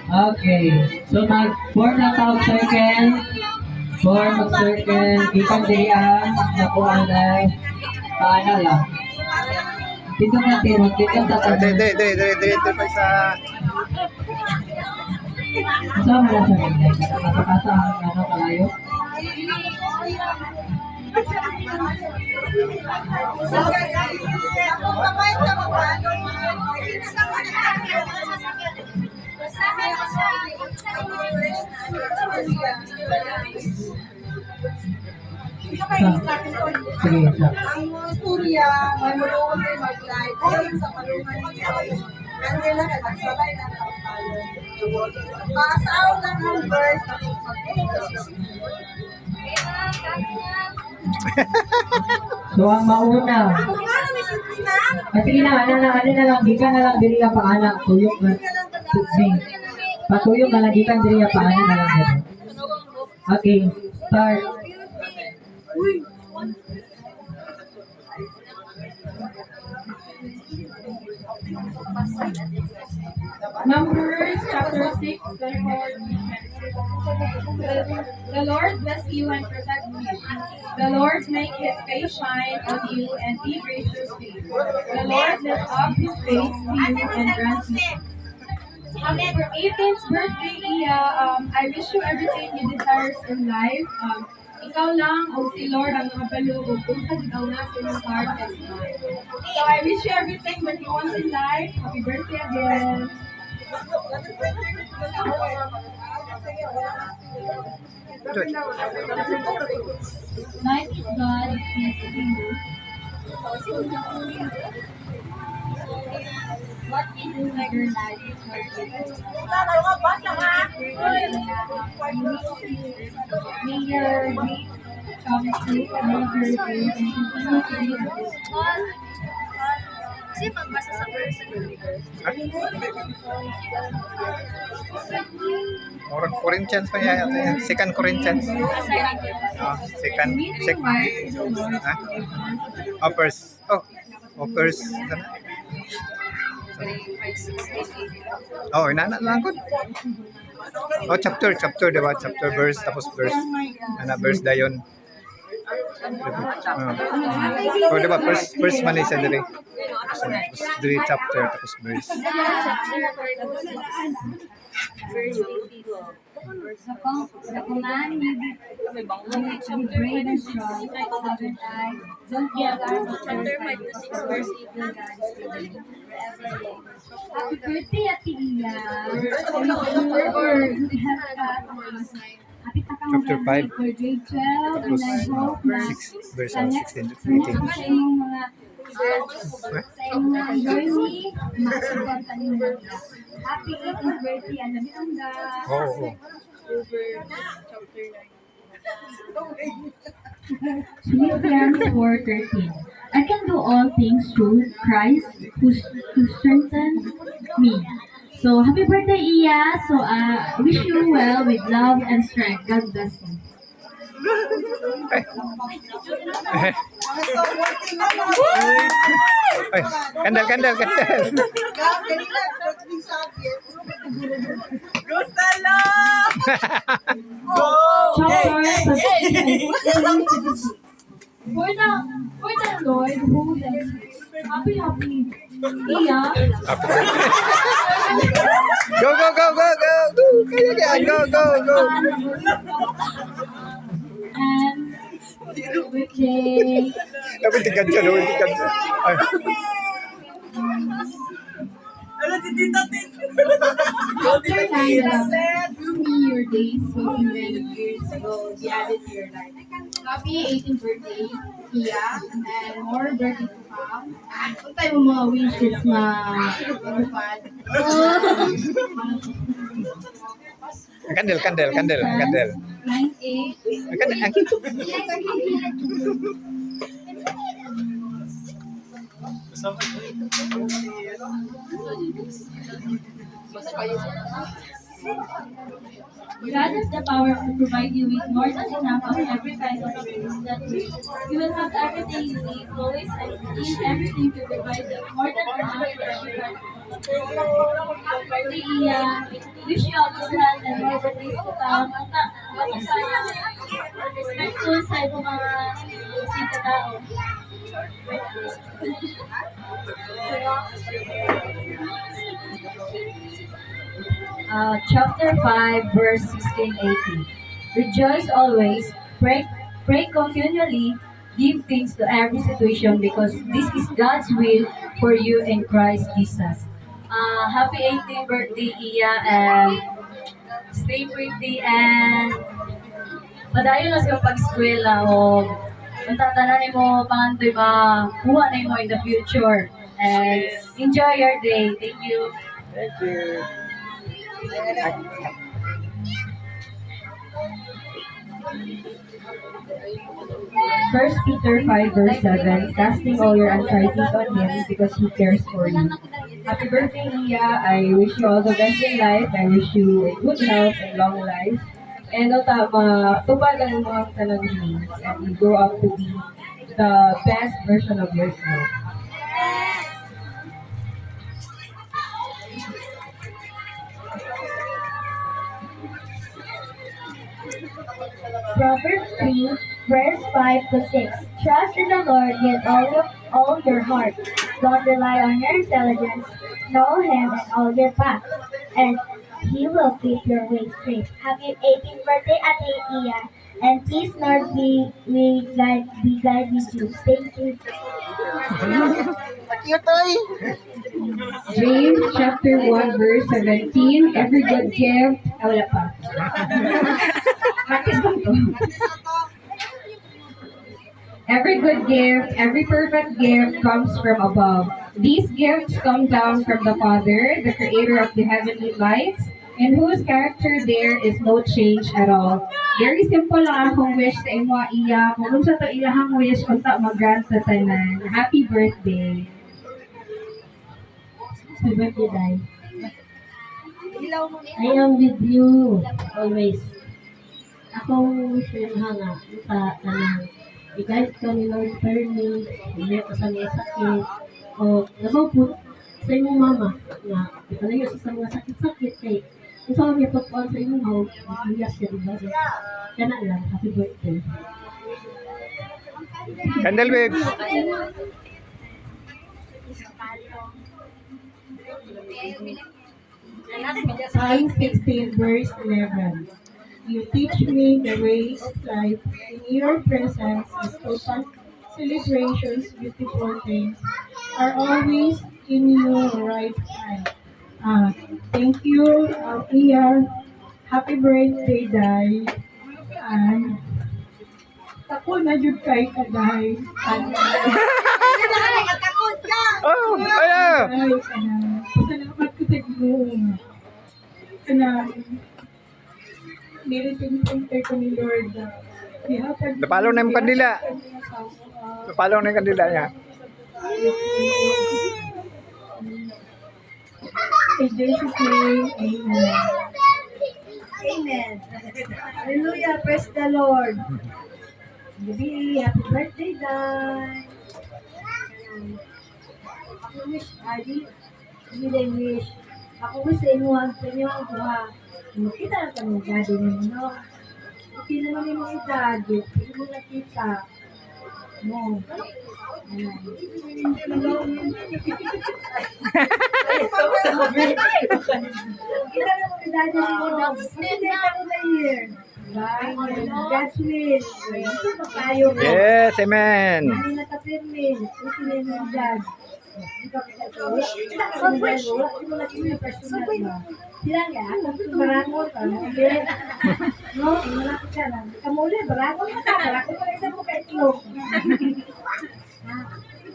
Okay. So mag-form na tawag circle. Form of circle. Ikan diri nakuha na paana lang. Dito natin, mag-dito sa Dire pa sa... Kasama na sa ganda. Nakakasa ang kalayo. Sige, isa. Ang istorya, may mulungan ay mag-live. Ay, sa palungan niya. Nandiyan na nagsabay na kapalo. Maasaw na ng verse. So, ang mauna. Sige na, ano na lang, gikan na lang diri pa anak, tuyok na. Patuyok na lang gikan diri pa anak na lang dito. Okay, start. Numbers chapter 6, the Lord bless you and protect you. The Lord make his face shine on you and be gracious to you. The Lord lift up his face to you and grant you. For 18th birthday, Iya, I wish you everything you desire in life. Ikaw lang o si Lord ang nakapaloob kung sa ikaw na sa iyong heart and mind. So I wish you everything that you want in life. Happy birthday again. Life is God, peace is you. What is your life is May your dreams come true and may your dreams continue to be Kasi magbasa sa verse ng Or Corinthians pa yan. Second Corinthians. Second. First. First. Inana lang ko. Chapter, diba? Chapter, verse, tapos verse. Verse dayon. Diba? First man isa diri. Diri chapter, tapos verse. The command you be brave and strong. Don't be alarmed. Chapter 5 to 6 verse 8 will guide you. Happy birthday, Ate Iya. Chapter 5. For grade 12 and I hope na 6 verse sa next 16 to sa next 18. sa iyong mga journey, masuporta niyo nila. Happy 18th birthday, Ana Bitongga. Philippians 4:13. I can do all things through Christ who strengthens me. So, happy birthday, Iya. So, wish you well with love and strength. God bless you. Kandal. For the Lord who does happy Iya. Go. Go. And birthday. Tapi tiga jam. After 9 your days will be many years will be added to your life. Happy 18th birthday, Iya, and more birthday to come. Kung tayo mo mga wishes na matupad. Kandel. 9:8. God has the power to provide you with more than enough of every kind of things that you will have everything you need, always and eat everything to provide more than enough for everyone. Birthday, Iya. Wish you all the best and more birthdays to come. Bata sana. Respectful sa ibang mga sita tao. Chapter 5, verse 16-18. Rejoice always, pray continually, give thanks to every situation because this is God's will for you in Christ Jesus. Happy 18th birthday, Iya, and stay pretty and padayon na sa pag-eskwela o ang tatanan mo pangantoy makuha na mo in the future. And enjoy your day. Thank you. Thank you. First Peter 5 verse 7, casting all your anxieties on Him because He cares for you. Happy birthday, Iya. I wish you all the best in life. I wish you a good health and long life. And tupad ang mga tanang dreams and you grow up to be the best version of yourself. Proverbs 3, verse 5 to 6. Trust in the Lord with all your heart. Don't rely on your intelligence. Know Him in all your paths, and He will keep your way straight. Happy 18th birthday, Ate Iya. And please, Lord, be guide with you. Thank you. James chapter 1 verse 17, every good gift, wala pa. Practice lang to. Every good gift, every perfect gift comes from above. These gifts come down from the Father, the creator of the heavenly lights, in whose character there is no change at all. Very simple lang akong wish sa imo, Iya. Kung sa to ilahang wish, unta mag-grant sa tanan. Happy birthday. Happy birthday, Day. I am with you always. Akong wish ko hanga sa tanang. I-guide ka ni Lord Fernie, hindi ko sa mga sakit, o nabapot sa imong mama na ipanayo sa mga sakit-sakit kay kung saan niya pagpawal sa imong hawag, makilas siya, diba? Kana lang, happy birthday. Candle wave. Psalm 16 verse 11. You teach me the ways of life. In your presence is total celebrations, beautiful things are always in your right time. Thank you, Iya. Happy birthday, Day. And tako na jud kay ka, Day. Takot ka! Oh, ayan. Ay, salamat ko sa Ginoo. Niliting-tinter ko ni Lord. Napalo na yung kandila. Napalo na yung kandila niya. In Jesus' name, amen. Amen. Hallelujah. Praise the Lord. Gabi, happy birthday, Day. Ako wish, Adi. Hindi din wish. Ako wish sa inyo ang kuha. Makita na kami daddy ninyo. Hindi naman yung mga daddy. Hindi mo nakita. No. Kita na kami daddy ninyo. Hindi ako na year. God's will. Gusto pa tayo. Yes, amen. Ano na kapirmin? Ito na yung dad. Subway. Sila nga, barangon ka. No, malapit ka lang. Kamuli, barangon ka. Barangon ka lang sa mukha itlog.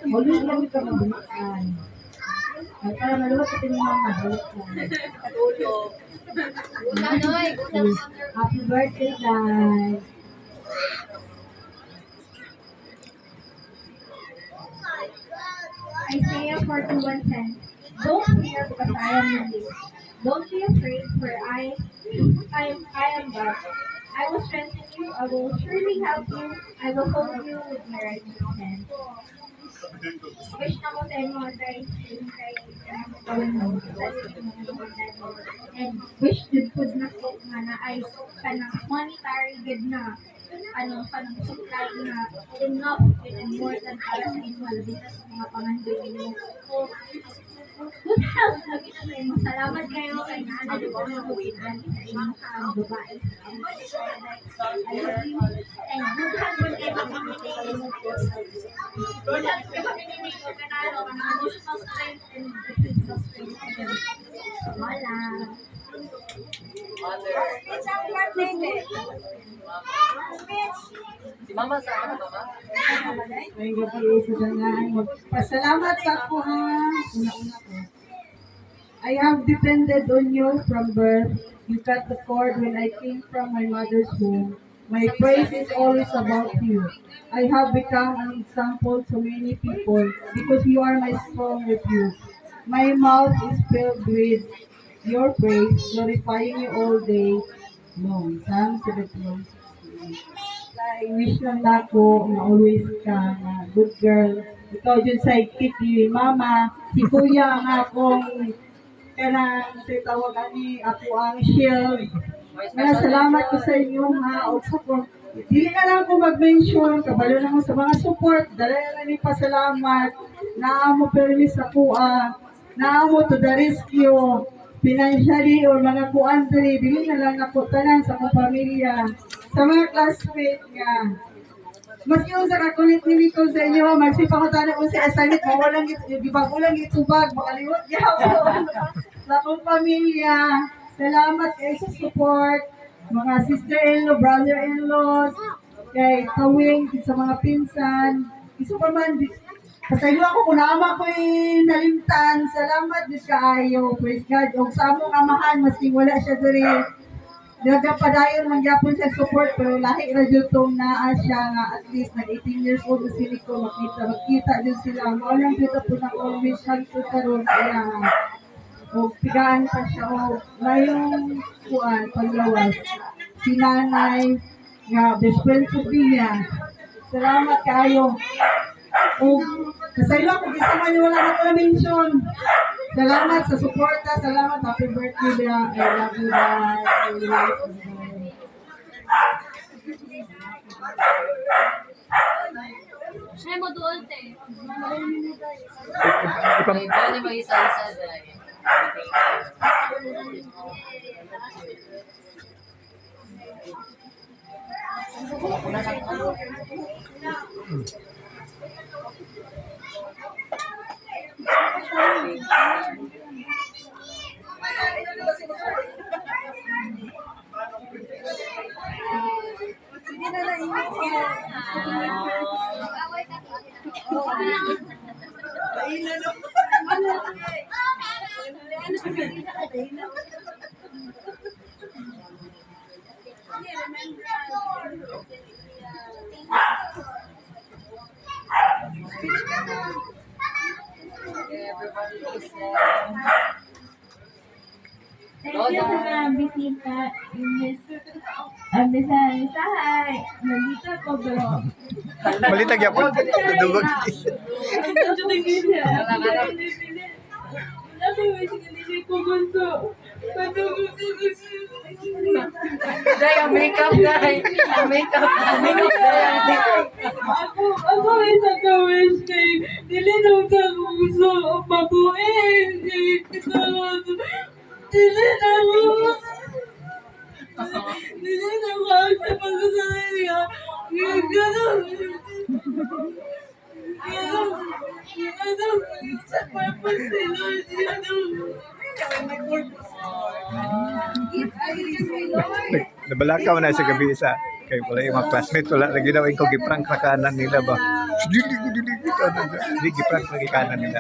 Muli lang ka mabulikan. Para maluwag ka din mga mabulikan. Happy birthday, guys. Isaiah 41:10. Don't fear because I am with you. Don't be afraid, for I am God. I will strengthen you. I will surely help you. I will hold you with my righteous hand. Wish na ko sa inyo guys kay gawin mo. And wish good food na ko nga na ay kanang monetary good na kanang supply na enough and more than para sa inyo labi na sa mga pangandoy ninyo. So, good health lagi na sa inyo. Salamat kayo kay naana di ko na kuwinan sa inyong babae. I love you. And good health po kayo good health po kami ni ko kanalo kanang emotional strength and the physical strength. Wala. Si Mama sa Mama. May gabi sa dangan. Pasalamat sa ako ha. Una-una ko. I have depended on you from birth. You cut the cord when I came from my mother's womb. My praise is always about you. I have become an example to many people because you are my strong refuge. My mouth is filled with your praise, glorifying you all day long. Psalm 71. I wish lang na ako na always ka na good girl. Ikaw dyan sidekick ni Mama. Si Kuya ang akong kanang sa tawagan ni ako ang shield. Kaya salamat ko sa inyo ha. O sa ko. Hindi na lang ko mag-mention. Kabalo na mo sa mga support. Dala na lang yung pasalamat. Naamo permis sa kuha. Naamo to the rescue. Financially or mga kuandri. Dili na lang ako tanan sa mga pamilya. Sa mga classmates nga. Mas yung sa kakulit ni Miko sa inyo, magsipakutanan ko sa asanit, mawalang gibagulang itubag, makaliwat niya ako. Sa akong pamilya, salamat kayo sa support, mga sister-in-law, brother-in-law, kay Kawing, sa mga pinsan, isa pa man, pasaylo ako kung naama ko'y nalimtan, salamat din kaayo, praise God, o sa among amahan, maski wala siya diri. Nagapadayon man gyapon sa support pero lahi ra jud tong naa siya nga at least nag 18 years old si Nico magkita jud sila mao lang jud po na ko mission ko karon kaya o pigaan pa siya o layong kuan paglawas si nanay nga best friend ko niya salamat kayo o kasaylo ko isa man wala na ko mention. Salamat sa suporta. Salamat. Happy birthday, Bea. I love you, guys. I love you. Siya mo doon, te. Ikaw ni mag-isa-isa dahil. Thank you sa mga bisita. Hi. Nandito ko, bro. Malitag yapon. Dugog. Dahil ang makeup dahil. Ang makeup dahil. Ako isa ka wish kay dili nung sa gusto mabuhin dili na mo dili na mo sa pagkasalan niya gano'n sa purpose ni Lord Nabalakaw na sa gabi isa. Kay wala yung mga classmate, wala lagi daw ko giprank na kanan nila ba. Hindi giprank na kanan nila.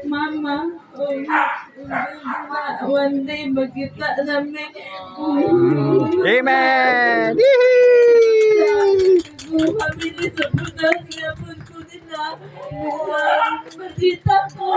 Mama, one day magkita namin. Amen! Kami sa butas niya po nila. Masita ko.